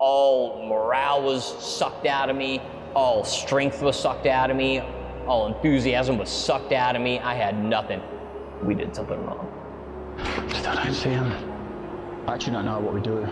All morale was sucked out of me. All strength was sucked out of me. All enthusiasm was sucked out of me. I had nothing. We did something wrong. I don't see him. I actually don't know what we do.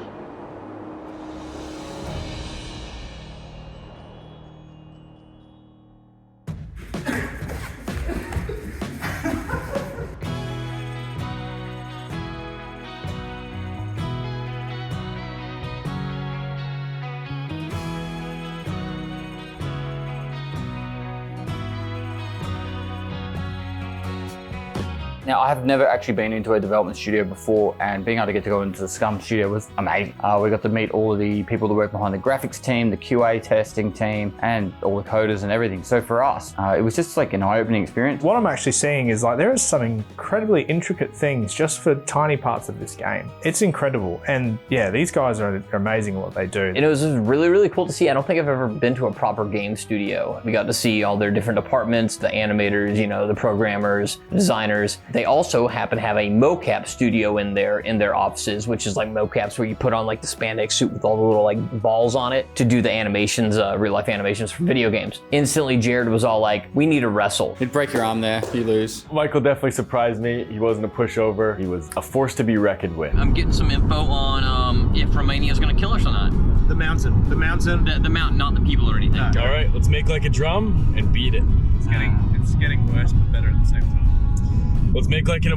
Now, I have never actually been into a development studio before, and being able to get to go into the Scum Studio was amazing. We got to meet all of the people that work behind the graphics team, the QA testing team, and all the coders and everything. So for us, it was just like an eye-opening experience. What I'm actually seeing is like there is some incredibly intricate things just for tiny parts of this game. It's incredible. And yeah, these guys are amazing at what they do. And it was just really, really cool to see. I don't think I've ever been to a proper game studio. We got to see all their different departments, the animators, you know, the programmers, designers. They also happen to have a mocap studio in their offices, which is like mocaps where you put on like the spandex suit with all the little like balls on it to do the animations, real life animations for video games. Instantly, Jared was all like, we need to wrestle. You'd break your arm there, you lose. Michael definitely surprised me. He wasn't a pushover. He was a force to be reckoned with. I'm getting some info on if Romania is going to kill us or not. The mountain. The mountain. The mountain, not the people or anything. All right, let's make like a drum and beat it. It's getting worse but better at the same time. Let's make like an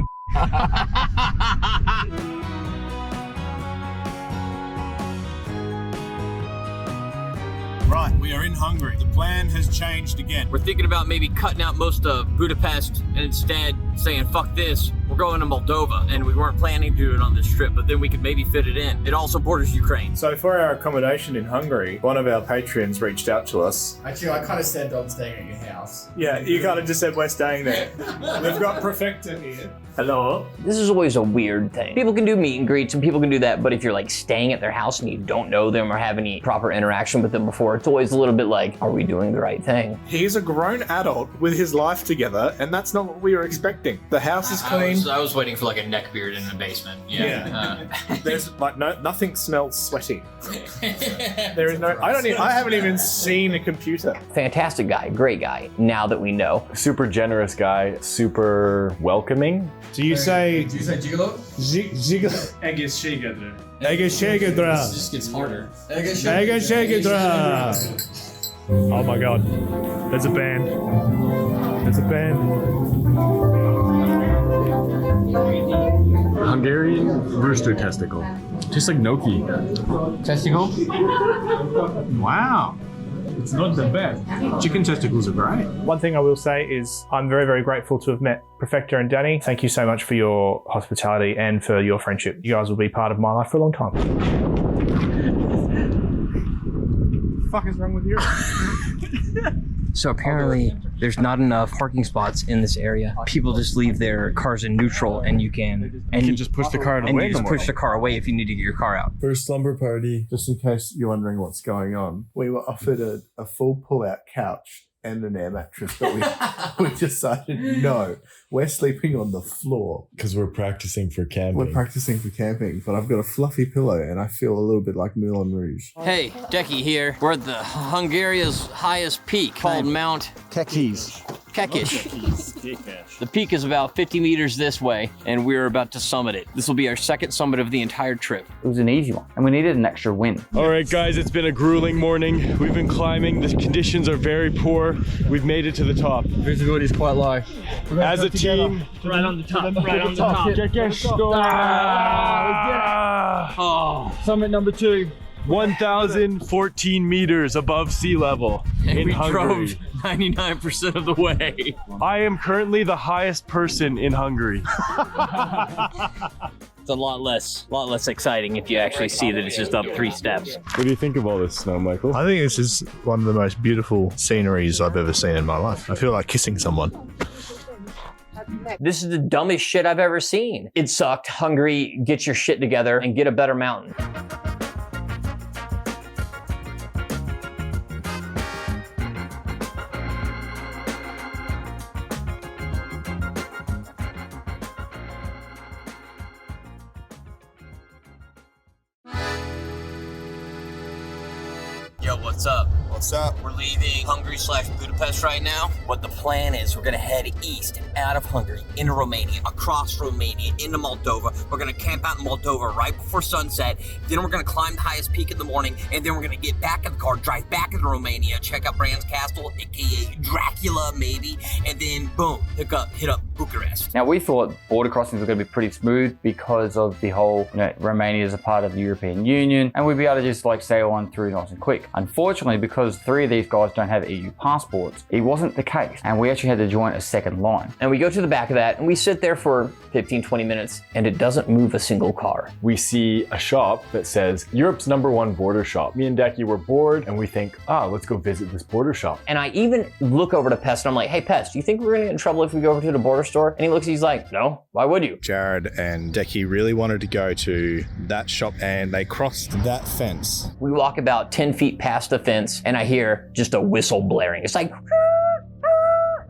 Right, we are in Hungary. The plan has changed again. We're thinking about maybe cutting out most of Budapest and instead saying, fuck this, we're going to Moldova. And we weren't planning to do it on this trip, but then we could maybe fit it in. It also borders Ukraine. So for our accommodation in Hungary, one of our patrons reached out to us. Actually, I kind of said I'm staying at your house. Yeah, you kind of just said we're staying there. We've got Perfecta here. Hello. This is always a weird thing. People can do meet and greets and people can do that, but if you're like staying at their house and you don't know them or have any proper interaction with them before, it's always a little bit like, are we doing the right thing? He's a grown adult with his life together, and that's not what we were expecting. The house is clean. I was waiting for like a neck beard in the basement. There's like nothing smells sweaty. There is no. I haven't even seen a computer. Fantastic guy, great guy. Now that we know, super generous guy, super welcoming. Do you say gigolo? Gigolo? Egészségedre. Egészségedre. It just gets harder. Egészségedre. Oh my god. There's a band. There's a band. Hungarian rooster testicle. Tastes like gnocchi. Testicle? Wow. It's not the best. Chicken testicles are great. One thing I will say is I'm very, very grateful to have met Perfecta and Danny. Thank you so much for your hospitality and for your friendship. You guys will be part of my life for a long time. What the fuck is wrong with you? so apparently there's not enough parking spots in this area. People just leave their cars in neutral and you can just push the car away. And you just push the car away if you need to get your car out. For a slumber party, just in case you're wondering what's going on, we were offered a full pull-out couch and an air mattress, but we decided no, we're sleeping on the floor. Because we're practicing for camping. We're practicing for camping, but I've got a fluffy pillow and I feel a little bit like Moulin Rouge. Hey, Decky here. We're at the Hungaria's highest peak called Mount Kekies. Kekish. The peak is about 50 meters this way, and we're about to summit it. This will be our second summit of the entire trip. It was an easy one, and we needed an extra wind. All right, guys, it's been a grueling morning. We've been climbing. The conditions are very poor. We've made it to the top. Visibility is quite low. As a team, Right on the top, right on the top. Oh, Summit number 2. 1,014 meters above sea level and in we Hungary. drove 99% of the way. I am currently the highest person in Hungary. It's a lot less exciting if you actually see that it's just up 3 steps. What do you think of all this snow, Michael? I think this is one of the most beautiful sceneries I've ever seen in my life. I feel like kissing someone. This is the dumbest shit I've ever seen. It sucked. Hungary, get your shit together and get a better mountain. Yo, what's up? What's up? We're leaving Hungary / Budapest right now. What the plan is, we're gonna head east out of Hungary, into Romania, across Romania, into Moldova. We're gonna camp out in Moldova right before sunset. Then we're gonna climb the highest peak in the morning, and then we're gonna get back in the car, drive back into Romania, check out Bran Castle, aka Dracula maybe, and then boom, hit up Bucharest. Now we thought border crossings were going to be pretty smooth because of the whole, Romania is a part of the European Union, and we'd be able to just like sail on through nice and quick. Unfortunately, because 3 of these guys don't have EU passports, it wasn't the case, and we actually had to join a second line. And we go to the back of that, and we sit there for 15-20 minutes, and it doesn't move a single car. We see a shop that says Europe's #1 border shop. Me and Decky were bored, and we think, let's go visit this border shop. And I even look over to Pest, and I'm like, hey Pest, do you think we're gonna get in trouble if we go over to the border store? And he looks, he's like, no, why would you? Jared and Decky really wanted to go to that shop, and they crossed that fence. We walk about 10 feet past the fence, and I hear just a whistle blaring. It's like,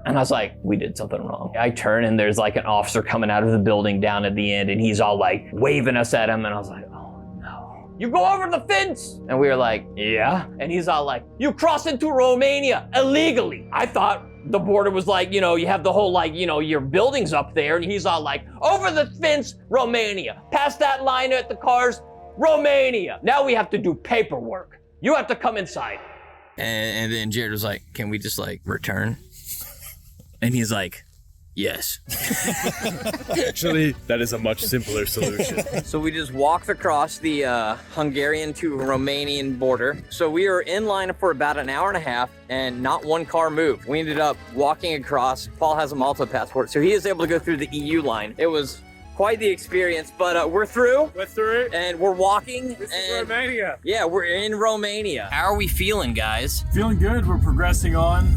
and I was like, we did something wrong. I turn, and there's like an officer coming out of the building down at the end, and he's all like waving us at him, and I was like, oh no. You go over the fence! And we were like, yeah. And he's all like, you crossed into Romania illegally. I thought the border was like, you have the whole your buildings up there, and he's all like, over the fence, Romania. Past that line at the cars, Romania. Now we have to do paperwork. You have to come inside. And then Jared was like, can we just return? And he's like, yes. Actually, that is a much simpler solution. So we just walked across the Hungarian to Romanian border. So we were in line for about an hour and a half, and not one car moved. We ended up walking across. Paul has a Malta passport, so he is able to go through the EU line. It was quite the experience, but we're through. We're through. And we're walking. This is Romania. Yeah, we're in Romania. How are we feeling, guys? Feeling good. We're progressing on.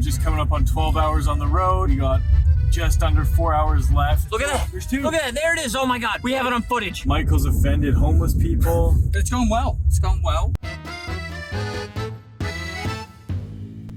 Just coming up on 12 hours on the road. We got just under 4 hours left. Look at that. There's 2. Look at that. There it is. Oh my God. We have it on footage. Michael's offended homeless people. It's going well. It's going well.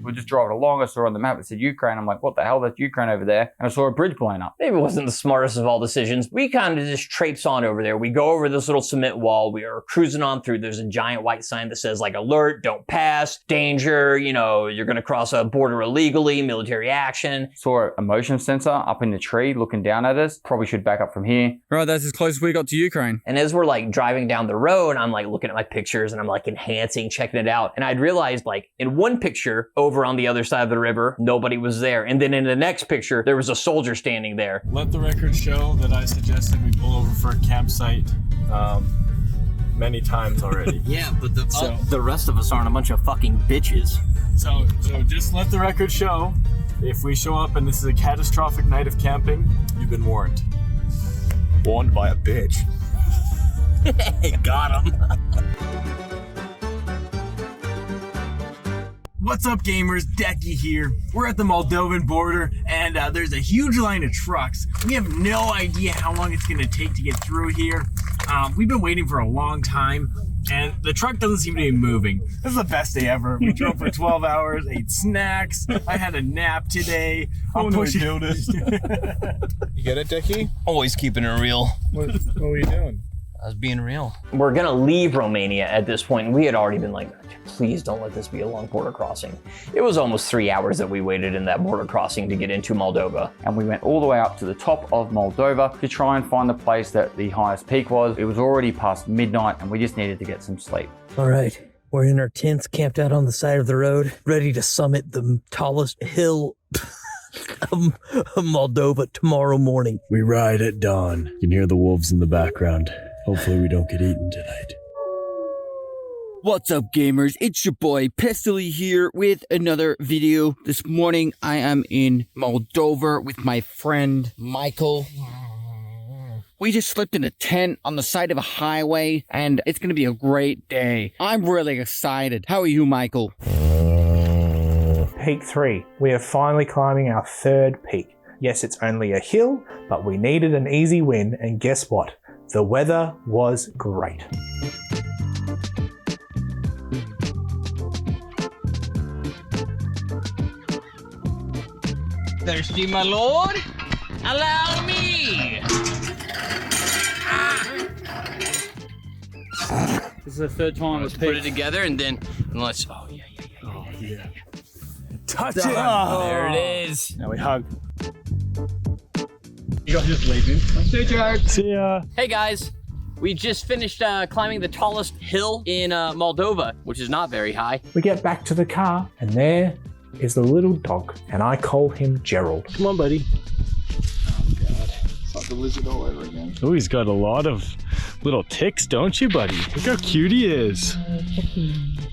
We're just driving along. I saw on the map it said Ukraine. I'm like, what the hell? That's Ukraine over there. And I saw a bridge blowing up. Maybe it wasn't the smartest of all decisions. We kind of just traipse on over there. We go over this little cement wall. We are cruising on through. There's a giant white sign that says alert, don't pass, danger, you're going to cross a border illegally, military action. Saw a motion sensor up in the tree looking down at us. Probably should back up from here. Right, that's as close as we got to Ukraine. And as we're driving down the road, I'm looking at my pictures, and I'm enhancing, checking it out. And I'd realized in one picture over on the other side of the river, nobody was there. And then in the next picture, there was a soldier standing there. Let the record show that I suggested we pull over for a campsite many times already. Yeah, but the rest of us aren't a bunch of fucking bitches. So just let the record show, if we show up and this is a catastrophic night of camping, you've been warned. Warned by a bitch. Got him. What's up, gamers? Decky here. We're at the Moldovan border, and there's a huge line of trucks. We have no idea how long it's going to take to get through here. We've been waiting for a long time, and the truck doesn't seem to be moving. This is the best day ever. We drove for 12 hours, ate snacks. I had a nap today. I'm pushing. You get it, Decky? Always keeping it real. What were you doing? I was being real. We're gonna leave Romania at this point, and we had already been please don't let this be a long border crossing. It was almost 3 hours that we waited in that border crossing to get into Moldova. And we went all the way up to the top of Moldova to try and find the place that the highest peak was. It was already past midnight, and we just needed to get some sleep. All right, we're in our tents, camped out on the side of the road, ready to summit the tallest hill of Moldova tomorrow morning. We ride at dawn. You can hear the wolves in the background. Hopefully we don't get eaten tonight. What's up, gamers? It's your boy Pestily here with another video. This morning I am in Moldova with my friend Michael. We just slept in a tent on the side of a highway, and it's gonna be a great day. I'm really excited. How are you, Michael? Peak 3. We are finally climbing our 3rd peak. Yes, it's only a hill, but we needed an easy win, and guess what? The weather was great. Thirsty, my lord? Allow me! This is the third time it's Put it together and then let's. Oh yeah. Touch it. There it is. Now we hug. You guys just leaving. See you, Jared. See ya. Hey guys, we just finished climbing the tallest hill in Moldova, which is not very high. We get back to the car, and there is the little dog, and I call him Gerald. Come on, buddy. It's like the lizard all over again. Oh, he's got a lot of little ticks, don't you, buddy? Look how cute he is.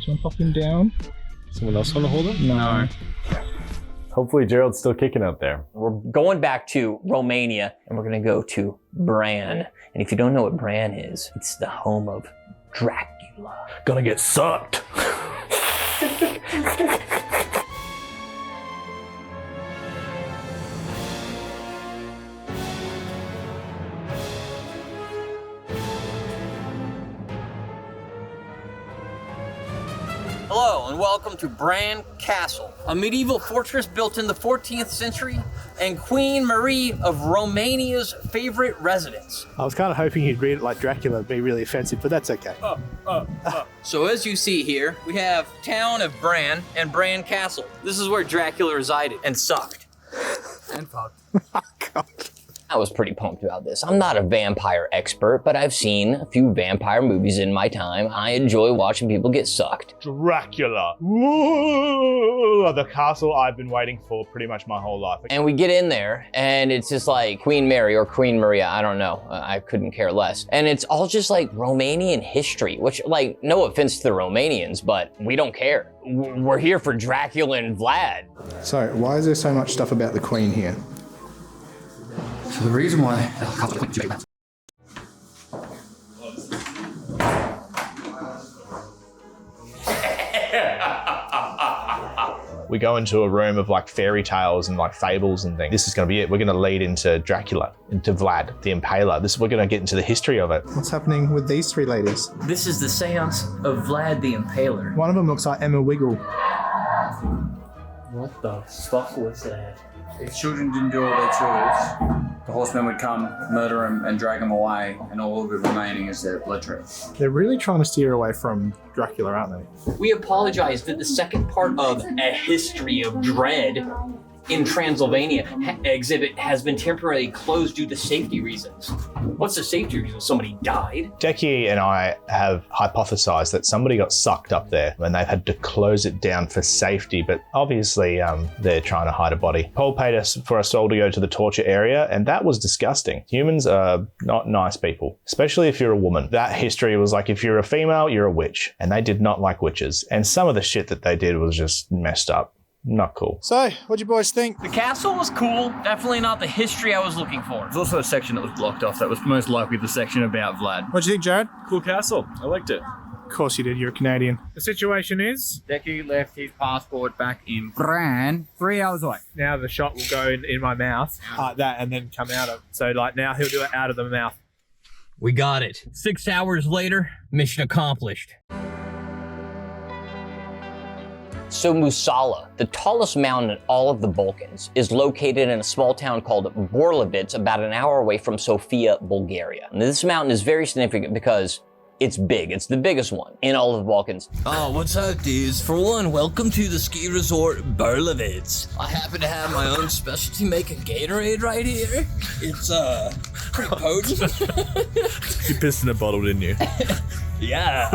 Jump up and down. Someone else want to hold him? No. Hopefully Gerald's still kicking out there. We're going back to Romania, and we're gonna go to Bran. And if you don't know what Bran is, it's the home of Dracula. Gonna get sucked. Hello and welcome to Bran Castle, a medieval fortress built in the 14th century and Queen Marie of Romania's favorite residence. I was kind of hoping you'd read it like Dracula and be really offensive, but that's okay. So as you see here, we have town of Bran and Bran Castle. This is where Dracula resided and sucked. And fucked. Oh, God. I was pretty pumped about this. I'm not a vampire expert, but I've seen a few vampire movies in my time. I enjoy watching people get sucked. Dracula. Ooh, the castle I've been waiting for pretty much my whole life. And we get in there, and it's just like Queen Mary or Queen Maria, I don't know. I couldn't care less. And it's all just like Romanian history, which, like, no offense to the Romanians, but we don't care. We're here for Dracula and Vlad. So, why is there so much stuff about the Queen here? So the reason why We go into a room of like fairy tales and like fables and things. This is going to be it. We're going to lead into Dracula, into Vlad, the Impaler. We're going to get into the history of it. What's happening with these three ladies? This is the seance of Vlad the Impaler. One of them looks like Emma Wiggle. What the fuck was that? If children didn't do all their chores, the horsemen would come, murder them, and drag them away, and all of it remaining is their blood trail. They're really trying to steer away from Dracula, aren't they? We apologize that the second part of A History of Dread in Transylvania exhibit has been temporarily closed due to safety reasons. What's the safety reason? Somebody died? Decky and I have hypothesized that somebody got sucked up there and they've had to close it down for safety, but obviously they're trying to hide a body. Paul paid us for us all to go to the torture area, and that was disgusting. Humans are not nice people, especially if you're a woman. That history was like, if you're a female, you're a witch, and they did not like witches. And some of the shit that they did was just messed up. Not cool. So, what'd you boys think? The castle was cool, definitely not the history I was looking for. There's also a section that was blocked off that was most likely the section about Vlad. What'd you think, Jared? Cool castle. I liked it. Of course you did, you're a Canadian. The situation is, Decky left his passport back in Bran 3 hours away. now the shot will go in my mouth, that, and then come out of. So, like, now he'll do it out of the mouth. We got it. 6 hours later, mission accomplished. So Musala, the tallest mountain in all of the Balkans, is located in a small town called Borlovec, about an hour away from Sofia, Bulgaria. And this mountain is very significant because it's big. It's the biggest one in all of the Balkans. Oh, what's up, dudes? For one, welcome to the ski resort Borlovec. I happen to have my own specialty making Gatorade right here. It's pretty potent. You pissed in a bottle, didn't you? Yeah.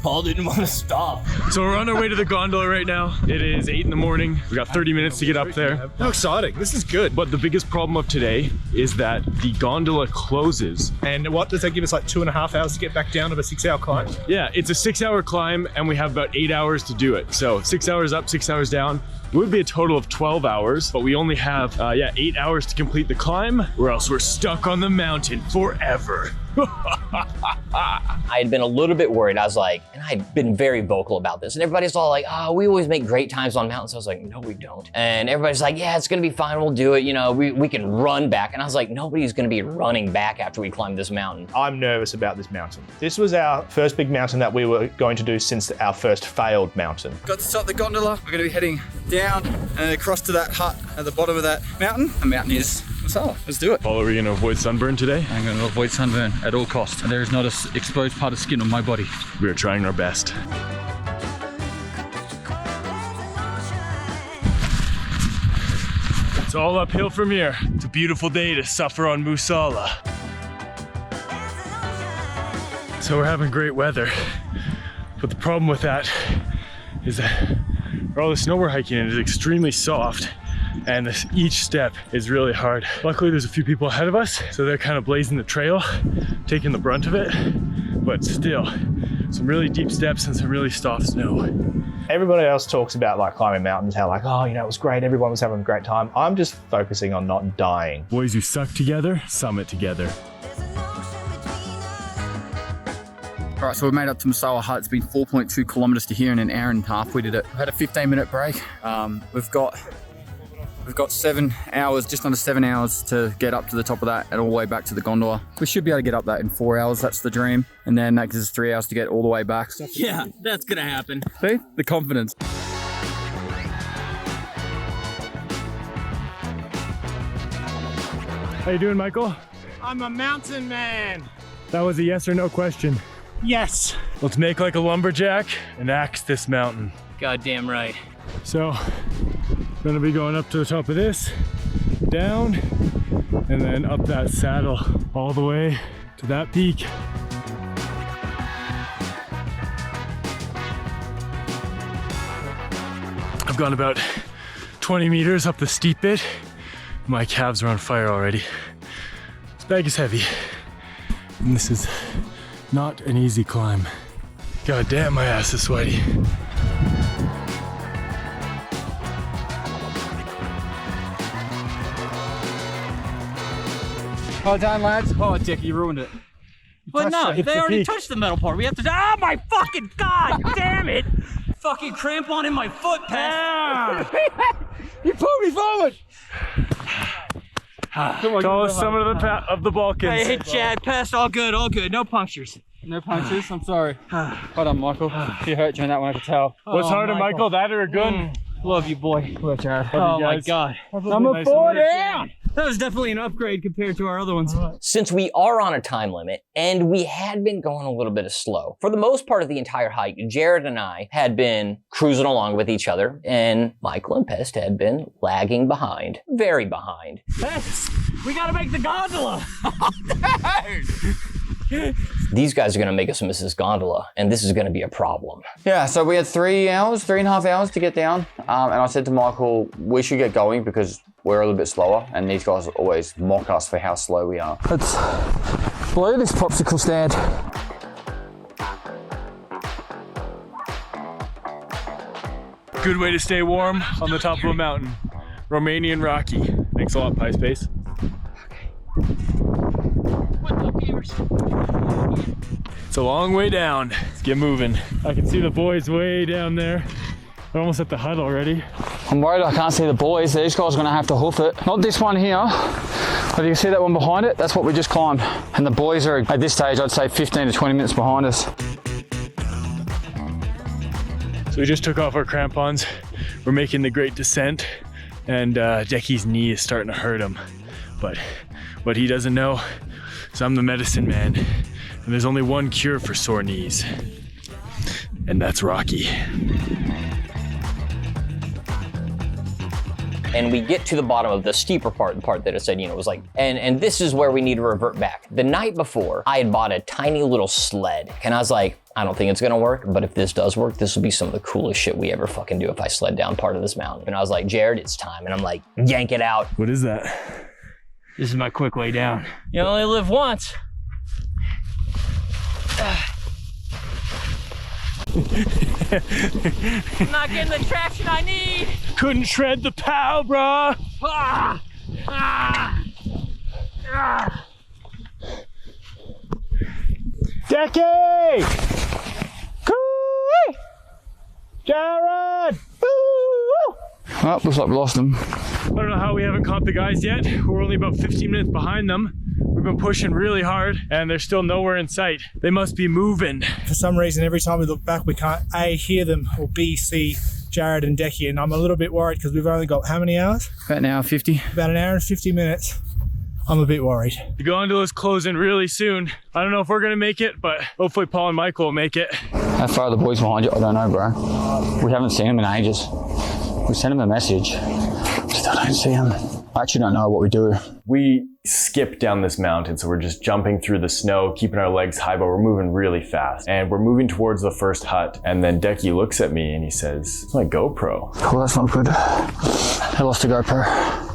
Paul didn't want to stop. So we're on our way to the gondola right now. It is 8 in the morning. We got 30 minutes to get up there. How exciting. This is good. But the biggest problem of today is that the gondola closes. And what does that give us, like 2.5 hours to get back down of a 6-hour climb? Yeah, it's a 6-hour climb and we have about 8 hours to do it. So 6 hours up, 6 hours down. It would be a total of 12 hours, but we only have 8 hours to complete the climb, or else we're stuck on the mountain forever. I had been a little bit worried. I was like, and I'd been very vocal about this, and everybody's all like, oh, we always make great times on mountains. I was like, no, we don't. And everybody's like, yeah, it's gonna be fine, we'll do it. You know, we can run back. And I was like, nobody's gonna be running back after we climb this mountain. I'm nervous about this mountain. This was our first big mountain that we were going to do since our first failed mountain. Got to start the gondola. We're going to be heading down and across to that hut at the bottom of that mountain. The mountain is So, let's do it. Paul, are we gonna avoid sunburn today? I'm gonna avoid sunburn at all costs. There is not an exposed part of skin on my body. We are trying our best. It's all uphill from here. It's a beautiful day to suffer on Musala. So we're having great weather, but the problem with that is that all the snow we're hiking in is extremely soft, and each step is really hard. Luckily, there's a few people ahead of us, so they're kind of blazing the trail, taking the brunt of it, but still, some really deep steps and some really soft snow. Everybody else talks about like climbing mountains, how like, oh, you know, it was great, everyone was having a great time. I'm just focusing on not dying. Boys who suck together, summit together. All right, so we've made up to Masala Hut. It's been 4.2 kilometers to here in an hour and a half. We did it. We had a 15-minute break. We've got 7 hours, just under 7 hours to get up to the top of that and all the way back to the gondola. We should be able to get up that in 4 hours. That's the dream. And then that gives us 3 hours to get all the way back. Yeah, that's gonna happen. See? The confidence. How you doing, Michael? I'm a mountain man. That was a yes or no question. Yes. Let's make like a lumberjack and axe this mountain. Goddamn right. So, I'm gonna be going up to the top of this, down, and then up that saddle all the way to that peak. I've gone about 20 meters up the steep bit. My calves are on fire already. This bag is heavy, and this is not an easy climb. God damn, my ass is sweaty. Oh, down, lads. Oh, Dick, you ruined it. But no, they already touched the metal part. We have to. Oh my fucking god! Damn it! Fucking crampon in my foot, Pest. You pulled me forward. Call us some of the Balkans. Hey, Chad, Pest, all good, no punctures. No punctures. I'm sorry. Hold on, Michael. You hurt during that one, I could tell. What's harder, Michael, that or a gun? Love you, boy. Look, Jared. Oh my god. Number 4 down. That was definitely an upgrade compared to our other ones. Since we are on a time limit, and we had been going a little bit of slow, for the most part of the entire hike, Jared and I had been cruising along with each other, and Michael and Pest had been lagging behind. Very behind. Pest, we gotta make the gondola! These guys are gonna make us miss this gondola, and this is gonna be a problem. Yeah, so we had 3.5 hours to get down. And I said to Michael, we should get going because we're a little bit slower, and these guys always mock us for how slow we are. Let's blow this popsicle stand. Good way to stay warm on the top of a mountain. Romanian Rocky. Thanks a lot, Pie Space. What's up, gamers? It's a long way down. Let's get moving. I can see the boys way down there. They're almost at the hut already. I'm worried I can't see the boys. These guys are gonna have to hoof it. Not this one here, but you see that one behind it? That's what we just climbed. And the boys are, at this stage, I'd say 15 to 20 minutes behind us. So we just took off our crampons. We're making the great descent, and Decky's knee is starting to hurt him. But what he doesn't know is I'm the medicine man, and there's only one cure for sore knees, and that's Rocky. And we get to the bottom of the steeper part, the part that it said, you know, it was like, and this is where we need to revert back. The night before, I had bought a tiny little sled, and I was like, I don't think it's gonna work, but if this does work, this will be some of the coolest shit we ever fucking do if I sled down part of this mountain. And I was like, Jared, it's time. And I'm like, yank it out. What is that? This is my quick way down. You only live once. I'm not getting the traction I need. Couldn't shred the pow, brah. Ah! Ah! Ah! Decky! Coo-ee! Jared! Woo! Oh, looks like we lost them. I don't know how we haven't caught the guys yet. We're only about 15 minutes behind them. We've been pushing really hard and they're still nowhere in sight. They must be moving. For some reason, every time we look back, we can't A, hear them, or B, see Jared and Decky. And I'm a little bit worried because we've only got how many hours? About an hour 50. About an hour and 50 minutes. I'm a bit worried. The gondola's closing really soon. I don't know if we're gonna make it, but hopefully Paul and Michael will make it. How far are the boys behind you? I don't know, bro. We haven't seen them in ages. We sent them a message. Still don't see them. I actually don't know what we do. We skip down this mountain, so we're just jumping through the snow, keeping our legs high, but we're moving really fast. And we're moving towards the first hut, and then Decky looks at me and he says, "It's my GoPro." Well, that's not good. They lost a GoPro.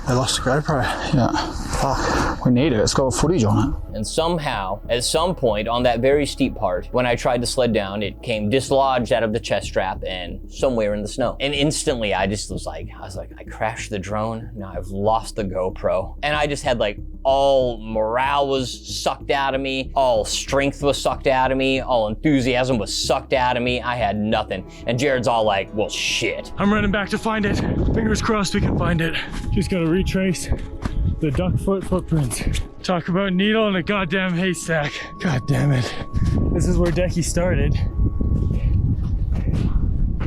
They lost a GoPro. Yeah. Fuck. We need it. It's got footage on it. And somehow, at some point on that very steep part, when I tried to sled down, it came dislodged out of the chest strap and somewhere in the snow. And instantly I was like, I crashed the drone. Now I've lost the GoPro. And I just had like all morale was sucked out of me. All strength was sucked out of me. All enthusiasm was sucked out of me. I had nothing. And Jared's all like, well, shit. I'm running back to find it. Fingers crossed we can find it. Just gotta retrace the duck foot footprints. Talk about needle in a goddamn haystack. God damn it. This is where Decky started.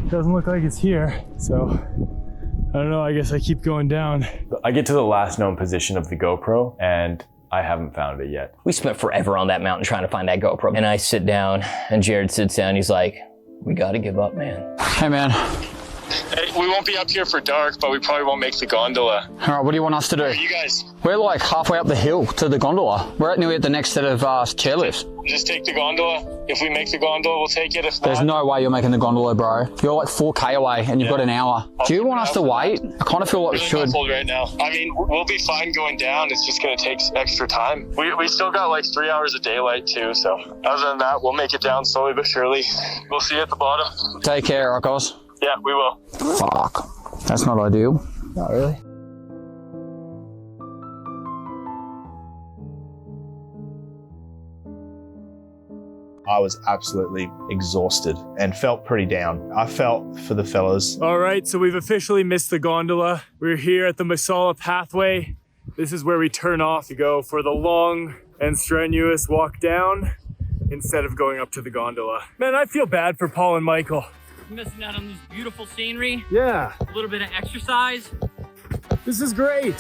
Doesn't look like it's here, so I don't know, I guess I keep going down. I get to the last known position of the GoPro and I haven't found it yet. We spent forever on that mountain trying to find that GoPro. And I sit down and Jared sits down. He's like, we gotta give up, man. Hey, man. Hey, we won't be up here for dark, but we probably won't make the gondola. All right, what do you want us to do? You guys. We're like halfway up the hill to the gondola. We're nearly at the next set of chairlifts. Just take the gondola. If we make the gondola, we'll take it. If There's no way you're making the gondola, bro. You're like 4K away and you've got an hour. Do you want us to wait? I kind of feel like we should. Right now. I mean, we'll be fine going down. It's just going to take extra time. We still got like 3 hours of daylight too. So other than that, we'll make it down slowly but surely. We'll see you at the bottom. Take care, Rocos. Yeah, we will. Fuck. That's not ideal. Not really. I was absolutely exhausted and felt pretty down. I felt for the fellas. All right, so we've officially missed the gondola. We're here at the Masala Pathway. This is where we turn off to go for the long and strenuous walk down instead of going up to the gondola. Man, I feel bad for Paul and Michael. Missing out on this beautiful scenery. Yeah. A little bit of exercise. This is great.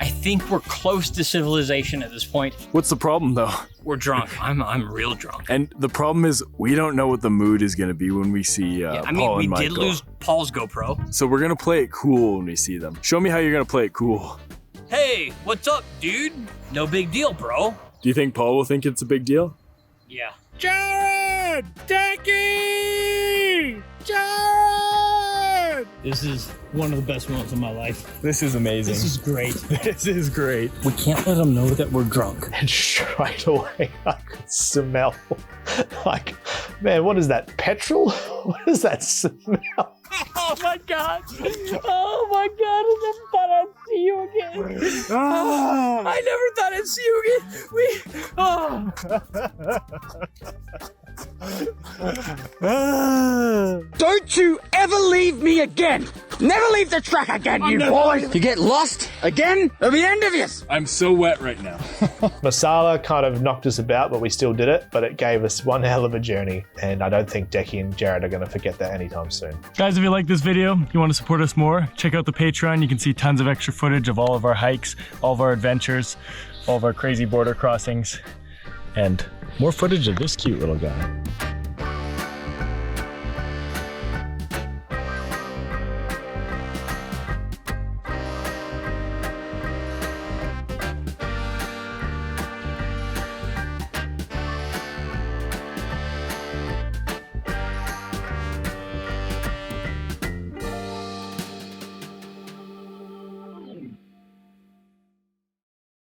I think we're close to civilization at this point. What's the problem though? We're drunk. I'm real drunk. And the problem is we don't know what the mood is going to be when we see Paul and Michael. We did lose Paul's GoPro. So we're going to play it cool when we see them. Show me how you're going to play it cool. Hey, what's up, dude? No big deal, bro. Do you think Paul will think it's a big deal? Yeah. Jared! Decky! Jared! This is one of the best moments of my life. This is amazing. This is great. This is great. We can't let them know that we're drunk. And straight away, I could smell, like, man, what is that, petrol? What is that smell? Oh my god! Oh my god! I never thought I'd see you again. I never thought I'd see you again. Don't you ever leave me again! Never leave the track again, you boys! You get lost again, it'll be the end of this! I'm so wet right now. Masala kind of knocked us about, but we still did it. But it gave us one hell of a journey. And I don't think Decky and Jared are going to forget that anytime soon. Guys, if you like this video, you want to support us more, check out the Patreon. You can see tons of extra footage of all of our hikes, all of our adventures, all of our crazy border crossings, and more footage of this cute little guy.